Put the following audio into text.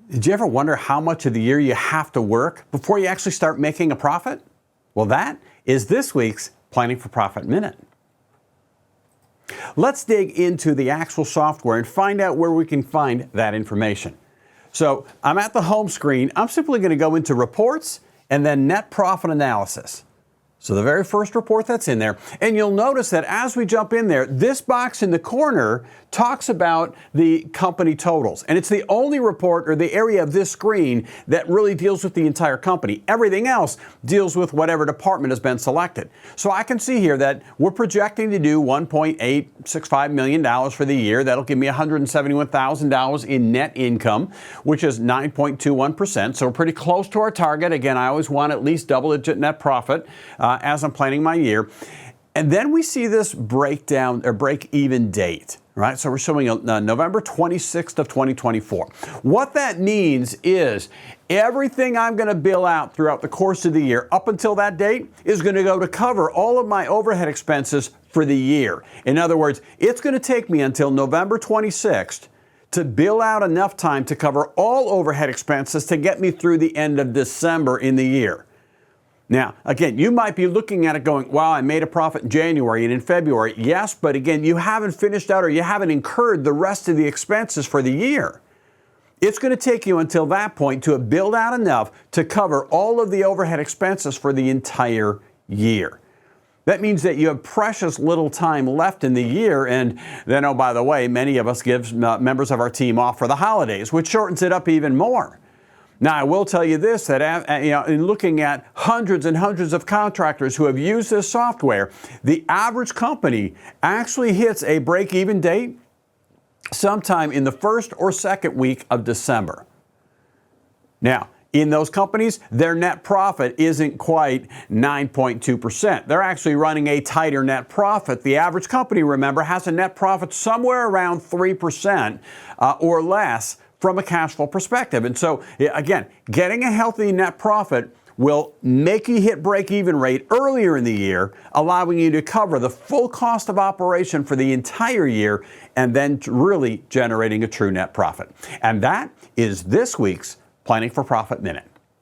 Did you ever wonder how much of the year you have to work before you actually start making a profit? Well, that is this week's Planning for Profit Minute. Let's dig into the actual software and find out where we can find that information. So I'm at the home screen. I'm simply going to go into Reports and then Net Profit Analysis. So the very first report that's in there, and you'll notice that as we jump in there, this box in the corner talks about the company totals. And it's the only report or the area of this screen that really deals with the entire company. Everything else deals with whatever department has been selected. So I can see here that we're projecting to do $1.865 million for the year. That'll give me $171,000 in net income, which is 9.21%. So we're pretty close to our target. Again, I always want at least double-digit net profit as I'm planning my year. And then we see this breakdown or break-even date, right? So we're showing November 26th of 2024. What that means is everything I'm going to bill out throughout the course of the year up until that date is going to go to cover all of my overhead expenses for the year. In other words, it's going to take me until November 26th to bill out enough time to cover all overhead expenses to get me through the end of December in the year. Now, again, you might be looking at it going, wow, I made a profit in January and in February. Yes, but again, you haven't finished out or you haven't incurred the rest of the expenses for the year. It's going to take you until that point to build out enough to cover all of the overhead expenses for the entire year. That means that you have precious little time left in the year, and then, oh, by the way, many of us give members of our team off for the holidays, which shortens it up even more. Now, I will tell you this, that in looking at hundreds and hundreds of contractors who have used this software, the average company actually hits a break-even date sometime in the first or second week of December. Now, in those companies, their net profit isn't quite 9.2%. They're actually running a tighter net profit. The average company, remember, has a net profit somewhere around 3% or less from a cash flow perspective. And so, again, getting a healthy net profit will make you hit break-even rate earlier in the year, allowing you to cover the full cost of operation for the entire year and then really generating a true net profit. And that is this week's Planning for Profit Minute.